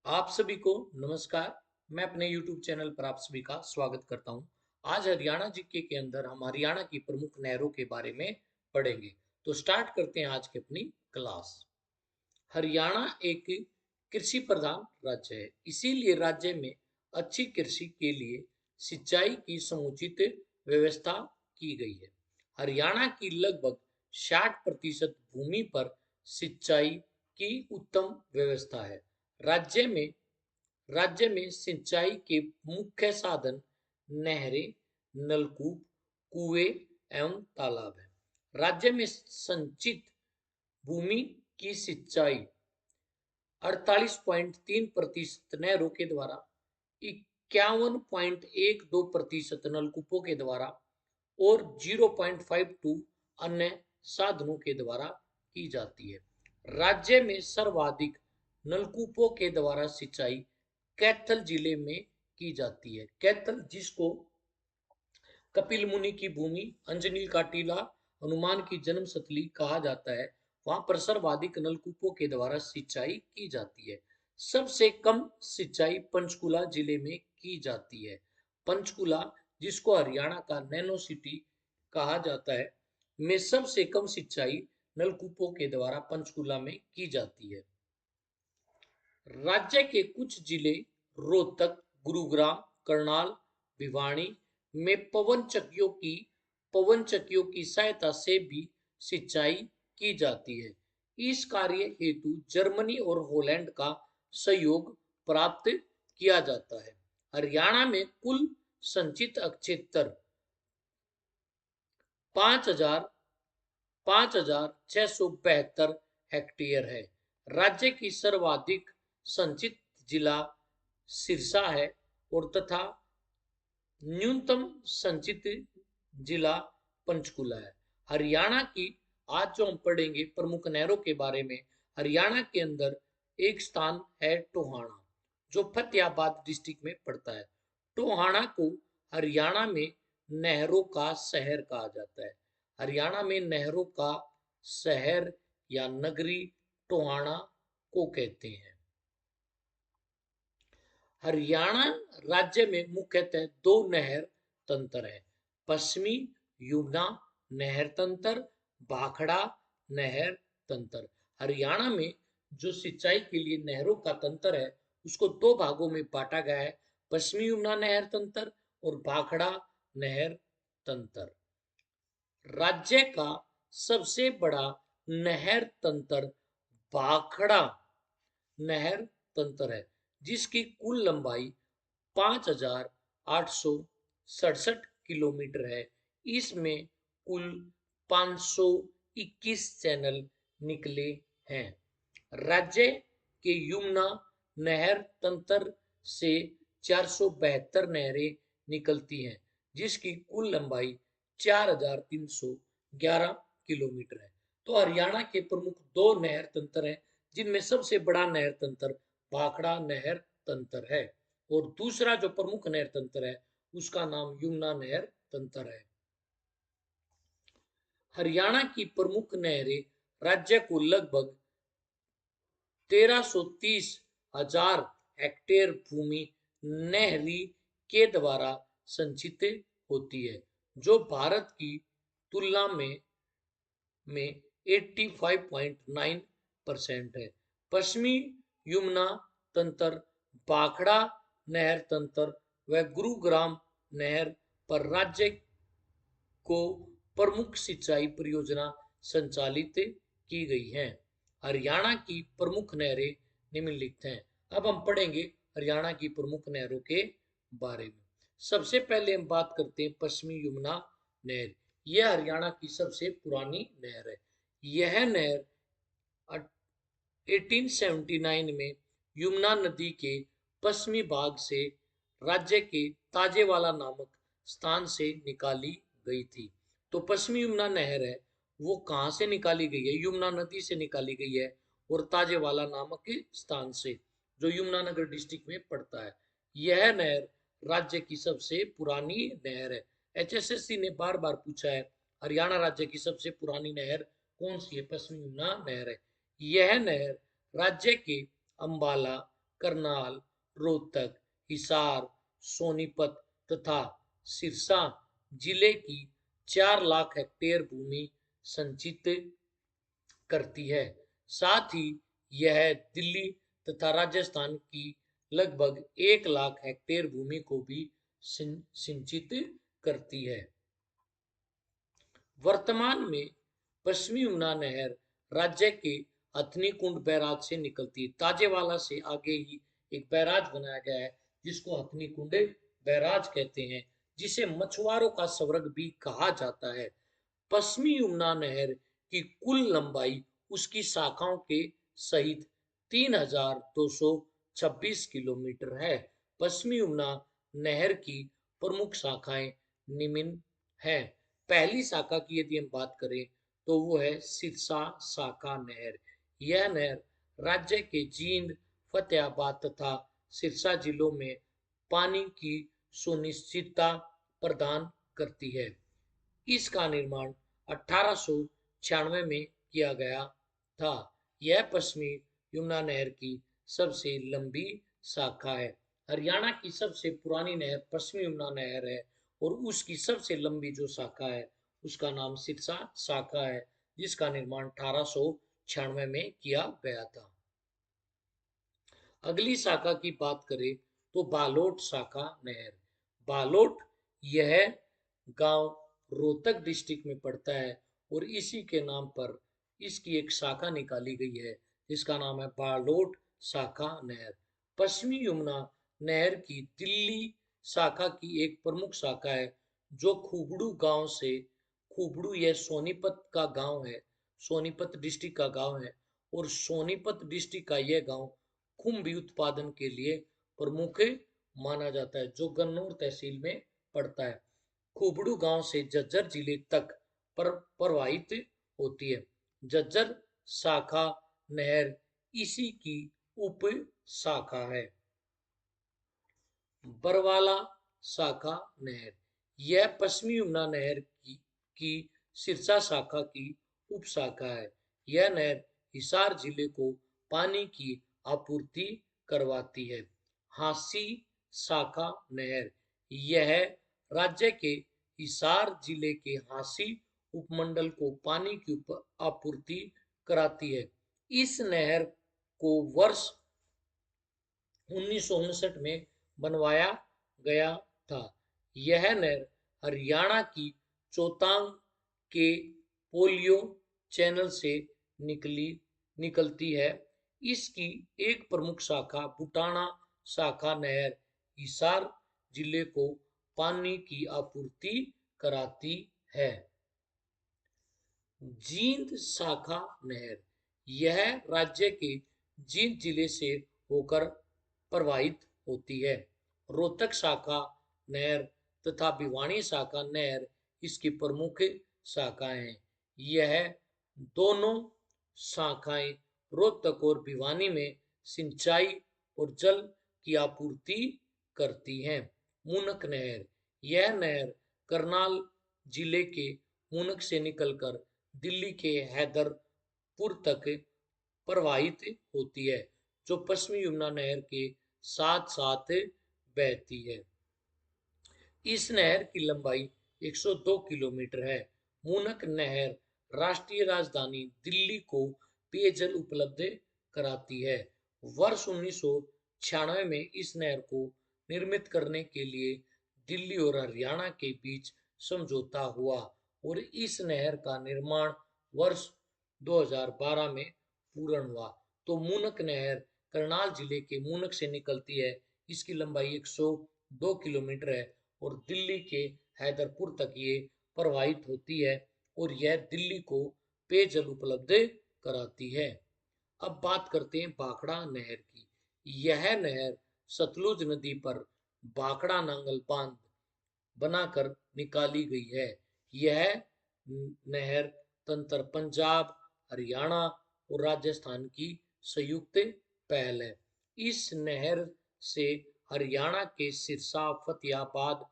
आप सभी को नमस्कार। मैं अपने YouTube चैनल पर आप सभी का स्वागत करता हूं। आज हरियाणा जीके के अंदर हम हरियाणा की प्रमुख नहरों के बारे में पढ़ेंगे। तो स्टार्ट करते हैं आज की अपनी क्लास। हरियाणा एक कृषि प्रधान राज्य है, इसीलिए राज्य में अच्छी कृषि के लिए सिंचाई की समुचित व्यवस्था की गई है। हरियाणा की लगभग 60% भूमि पर सिंचाई की उत्तम व्यवस्था है। राज्य में राज्य में सिंचाई के मुख्य साधन नहरें, नलकूप, कुएं एवं तालाब हैं। राज्य में संचित भूमि की सिंचाई 48.3% नहरों के द्वारा, 51.12% नलकूपों के द्वारा और 0.52 अन्य साधनों के द्वारा की जाती है। राज्य में सर्वाधिक नलकूपों के द्वारा सिंचाई कैथल जिले में की जाती है। कैथल, जिसको कपिल मुनि की भूमि, अंजनील का टीला, हनुमान की जन्मस्थली कहा जाता है, वहां पर सर्वाधिक नलकूपों के द्वारा सिंचाई की जाती है। सबसे कम सिंचाई पंचकुला जिले में की जाती है। पंचकुला, जिसको हरियाणा का नैनो सिटी कहा जाता है, में सबसे कम सिंचाई नलकूपों के द्वारा पंचकुला में की जाती है। राज्य के कुछ जिले रोहतक, गुरुग्राम, करनाल, भिवानी में पवन चक्कियों की सहायता से भी सिंचाई की जाती है। इस कार्य हेतु जर्मनी और हॉलैंड का सहयोग प्राप्त किया जाता है। हरियाणा में कुल संचित क्षेत्र 5,672 हेक्टेयर है। राज्य की सर्वाधिक संचित जिला सिरसा है और तथा न्यूनतम संचित जिला पंचकुला है। हरियाणा की, आज जो हम पढ़ेंगे प्रमुख नहरों के बारे में, हरियाणा के अंदर एक स्थान है टोहाना, जो फतेहाबाद डिस्ट्रिक्ट में पड़ता है। टोहाना को हरियाणा में नहरों का शहर कहा जाता है। हरियाणा में नहरों का शहर या नगरी टोहाना को कहते हैं। हरियाणा राज्य में मुख्यतः दो नहर तंत्र है। पश्चिमी यमुना नहर तंत्र, भाखड़ा नहर तंत्र। हरियाणा में जो सिंचाई के लिए नहरों का तंत्र है, उसको दो भागों में बांटा गया है, पश्चिमी यमुना नहर तंत्र और भाखड़ा नहर तंत्र। राज्य का सबसे बड़ा नहर तंत्र भाखड़ा नहर तंत्र है, जिसकी कुल लंबाई 5,867 किलोमीटर है। इसमें कुल 521 चैनल निकले हैं। राज्य के यमुना नहर तंत्र से 472 नहरें निकलती हैं, जिसकी कुल लंबाई 4,311 किलोमीटर है। तो हरियाणा के प्रमुख दो नहर तंत्र हैं, जिनमें सबसे बड़ा नहर तंत्र भाखड़ा नहर तंत्र है और दूसरा जो प्रमुख नहर तंत्र है, उसका नाम यमुना नहर तंत्र है। हरियाणा की प्रमुख नहरें राज्य को लगभग 1330,000 हेक्टेयर भूमि नहरी के द्वारा संचित होती है, जो भारत की तुलना में 85.9% है। पश्चिमी यमुना तंत्र, भाखड़ा नहर तंत्र व गुरुग्राम नहर पर राज्य को प्रमुख सिंचाई परियोजना संचालित की गई हैं। हरियाणा की प्रमुख नहरें निम्नलिखित हैं। अब हम पढ़ेंगे हरियाणा की प्रमुख नहरों के बारे में। सबसे पहले हम बात करते हैं पश्चिमी यमुना नहर। यह हरियाणा की सबसे पुरानी नहर है। यह नहर 1879 में यमुना नदी के पश्चिमी भाग से राज्य के ताजेवाला नामक स्थान से निकाली गई थी। तो पश्चिमी यमुना नहर है, वो कहाँ से निकाली गई है? यमुना नदी से निकाली गई है और ताजेवाला नामक स्थान से, जो यमुनानगर डिस्ट्रिक्ट में पड़ता है। यह नहर राज्य की सबसे पुरानी नहर है। एचएसएससी ने बार बार पूछा है, हरियाणा राज्य की सबसे पुरानी नहर कौन सी है? पश्चिमी यमुना नहर है। यह नहर राज्य के अंबाला, करनाल, रोहतक, हिसार, सोनीपत तथा सिरसा जिले की 4 लाख हेक्टेयर भूमि संचित करती है। साथ ही यह दिल्ली तथा राजस्थान की लगभग 1 लाख हेक्टेयर भूमि को भी सिंचित करती है। वर्तमान में पश्चिमी यमुना नहर राज्य के हथनी कुंड बैराज से निकलती है। ताजेवाला से आगे ही एक बैराज बनाया गया है जिसको हथनी कुंड बैराज कहते हैं, जिसे मछुआरों का स्वर्ग भी कहा जाता है। पश्चिमी यमुना नहर की कुल लंबाई उसकी शाखाओं के सहित 3226 किलोमीटर है। पश्चिमी यमुना नहर की प्रमुख शाखाएं निम्न हैं। पहली शाखा की यदि हम बात करें तो वो है सिरसा शाखा नहर। यह नहर राज्य के जींद, फतेहाबाद तथा सिरसा जिलों में पानी की सुनिश्चितता प्रदान करती है। इसका निर्माण 1896 में किया गया था। यह पश्चिमी यमुना नहर की सबसे लंबी शाखा है। हरियाणा की सबसे पुरानी नहर पश्चिमी यमुना नहर है और उसकी सबसे लंबी जो शाखा है उसका नाम सिरसा शाखा है, जिसका निर्माण 1896 में किया गया था। अगली शाखा की बात करें तो बालोट शाखा नहर। बालोट यह गांव रोहतक डिस्ट्रिक्ट में पड़ता है और इसी के नाम पर इसकी एक शाखा निकाली गई है जिसका नाम है बालोट शाखा नहर। पश्चिमी यमुना नहर की दिल्ली शाखा की एक प्रमुख शाखा है जो खुबड़ू गांव से, खुबड़ू यह सोनीपत का गांव है, सोनीपत डिस्ट्रिक्ट का गांव है और सोनीपत डिस्ट्रिक्ट का यह गांव खुम्भी उत्पादन के लिए प्रमुख माना जाता है जो गन्नौर तहसील में पड़ता है। खुबड़ू गांव से झज्जर जिले तक प्रवाहित होती है। झज्जर शाखा नहर इसी की उप शाखा है। बरवाला शाखा नहर यह पश्चिमी यमुना नहर की सिरसा शाखा की उप शाखा है। यह नहर हिसार जिले को पानी की आपूर्ति करवाती है। हांसी शाखा नहर यह राज्य के हिसार जिले के हांसी उपमंडल को पानी की आपूर्ति कराती है। इस नहर को वर्ष 1959 में बनवाया गया था। यह नहर हरियाणा की चौतांग के पोलियो चैनल से निकलती है। इसकी एक प्रमुख शाखा बुटाना शाखा नहर हिसार जिले को पानी की आपूर्ति कराती है। जींद शाखा नहर यह राज्य के जींद जिले से होकर प्रवाहित होती है। रोहतक शाखा नहर तथा भिवानी शाखा नहर इसकी प्रमुख शाखाएं हैं। यह दोनों शाखाएं रोहतक और भिवानी में सिंचाई और जल की आपूर्ति करती हैं। मूनक नहर यह नहर करनाल जिले के मूनक से निकलकर दिल्ली के हैदरपुर तक प्रवाहित होती है जो पश्चिमी यमुना नहर के साथ साथ बहती है। इस नहर की लंबाई 102 किलोमीटर है। मूनक नहर राष्ट्रीय राजधानी दिल्ली को पेयजल उपलब्ध कराती है। वर्ष 1996 में इस नहर को निर्मित करने के लिए दिल्ली और हरियाणा के बीच समझौता हुआ और इस नहर का निर्माण वर्ष 2012 में पूर्ण हुआ। तो मूनक नहर करनाल जिले के मूनक से निकलती है। इसकी लंबाई 102 किलोमीटर है और दिल्ली के हैदरपुर तक ये प्रवाहित होती है और यह दिल्ली को पेयजल उपलब्ध कराती है। अब बात करते हैं भाखड़ा नहर की। यह नहर सतलुज नदी पर भाखड़ा नांगल बांध बनाकर निकाली गई है। यह नहर तंत्र पंजाब, हरियाणा और राजस्थान की संयुक्त पहल है। इस नहर से हरियाणा के सिरसा, फतेहाबाद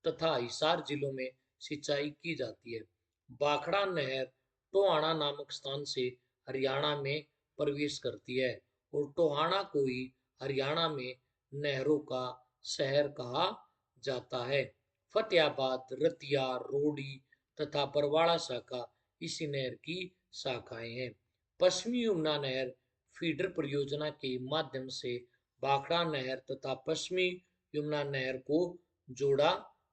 तथा हिसार जिलों में सिंचाई की जाती है। भाखड़ा नहर टोहाना नामक स्थान से हरियाणा में प्रवेश करती है और टोहाना को ही हरियाणा में नहरों का शहर कहा जाता है। फतेहाबाद, रतिया, रोडी तथा बरवाड़ा शाखा इसी नहर की शाखाएं हैं। पश्चिमी यमुना नहर फीडर परियोजना के माध्यम से भाखड़ा नहर तथा पश्चिमी यमुना नहर को जोड़ा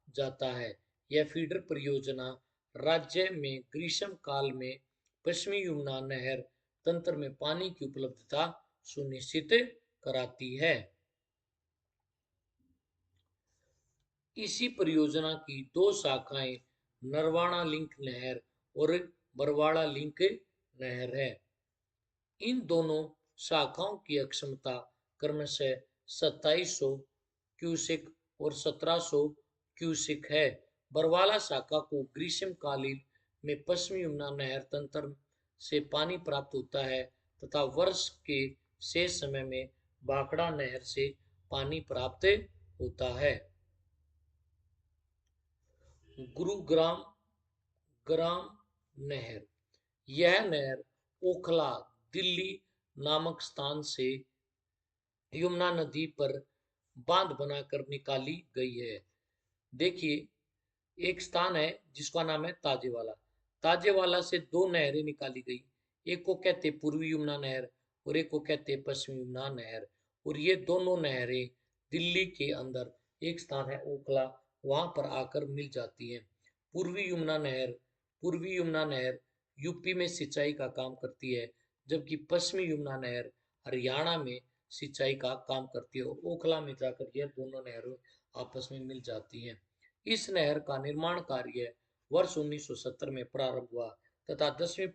जाता है। यह फीडर परियोजना राज्य में ग्रीष्म काल में पश्चिमी यमुना नहर तंत्र में पानी की उपलब्धता सुनिश्चित कराती है। इसी परियोजना की दो शाखाएं नरवाना लिंक नहर और बरवाड़ा लिंक नहर है। इन दोनों शाखाओं की अक्षमता क्रमशः 2700 क्यूसेक और 1700 क्यूसेक है। बरवाला शाखा को ग्रीष्मकालीन में पश्चिमी यमुना नहर तंत्र से पानी प्राप्त होता है तथा वर्ष के शेष समय में भाखड़ा नहर से पानी प्राप्त होता है। गुरुग्राम ग्राम नहर, यह नहर ओखला, दिल्ली नामक स्थान से यमुना नदी पर बांध बनाकर निकाली गई है। देखिए, एक स्थान है जिसका नाम है ताजेवाला। ताजेवाला से दो नहरें निकाली गई, एक को कहते पूर्वी यमुना नहर और एक को कहते पश्चिमी यमुना नहर। और ये दोनों नहरें दिल्ली के अंदर एक स्थान है ओखला, वहां पर आकर मिल जाती हैं। पूर्वी यमुना नहर यूपी में सिंचाई का काम करती है, जबकि पश्चिमी यमुना नहर हरियाणा में सिंचाई का काम करती है और ओखला में जाकर यह दोनों नहरें आपस में मिल जाती हैं। इस नहर का निर्माण कार्य वर्ष 1970 में प्रारंभ हुआ तथा 10वीं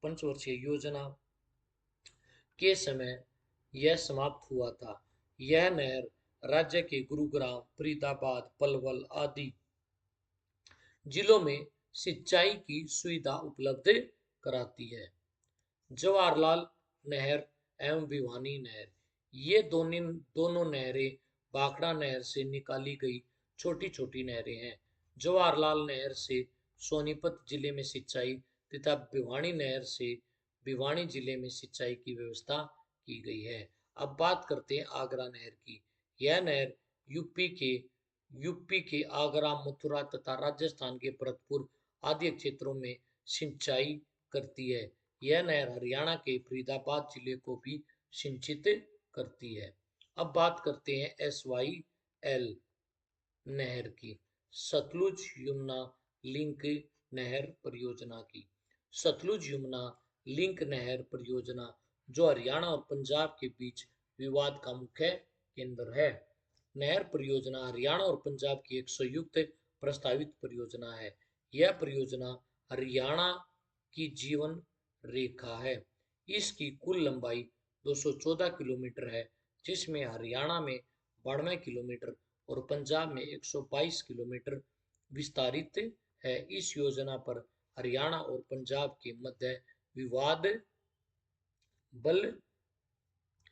पंचवर्षीय योजना के समय यह समाप्त हुआ था। यह नहर राज्य के गुरुग्राम, फरीदाबाद, पलवल आदि जिलों में सिंचाई की सुविधा उपलब्ध कराती है। जवाहरलाल नहर एवं भिवानी नहर, ये दोनों नहरें भाखड़ा नहर से निकाली गई छोटी छोटी नहरें हैं। जवाहरलाल नहर से सोनीपत जिले में सिंचाई तथा भिवानी नहर से भिवानी जिले में सिंचाई की व्यवस्था की गई है। अब बात करते हैं आगरा नहर की। यह नहर यूपी के आगरा, मथुरा तथा राजस्थान के भरतपुर आदि क्षेत्रों में सिंचाई करती है। यह नहर हरियाणा के फरीदाबाद जिले को भी सिंचित करती है। अब बात करते हैं SYL नहर की, सतलुज यमुना लिंक नहर परियोजना की। सतलुज यमुना लिंक नहर परियोजना जो हरियाणा और पंजाब के बीच विवाद का मुख्य केंद्र है। नहर परियोजना हरियाणा और पंजाब की एक संयुक्त प्रस्तावित परियोजना है। यह परियोजना हरियाणा की जीवन रेखा है। इसकी कुल लंबाई 214 किलोमीटर है, जिसमें हरियाणा में 92 किलोमीटर और पंजाब में 122 किलोमीटर विस्तारित है। इस योजना पर हरियाणा और पंजाब के मध्य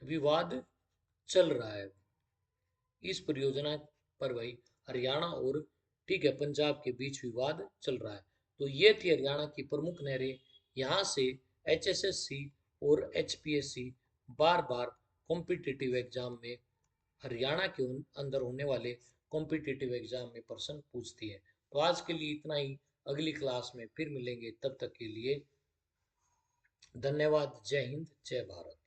विवाद चल रहा है। इस परियोजना पर भाई हरियाणा और ठीक है पंजाब के बीच विवाद चल रहा है। तो ये थी हरियाणा की प्रमुख नहरें। यहाँ से HSSC और HPSC बार बार कॉम्पिटिटिव एग्जाम में हरियाणा के अंदर होने वाले कॉम्पिटिटिव एग्जाम में प्रश्न पूछती है। तो आज के लिए इतना ही, अगली क्लास में फिर मिलेंगे, तब तक के लिए धन्यवाद। जय हिंद, जय भारत।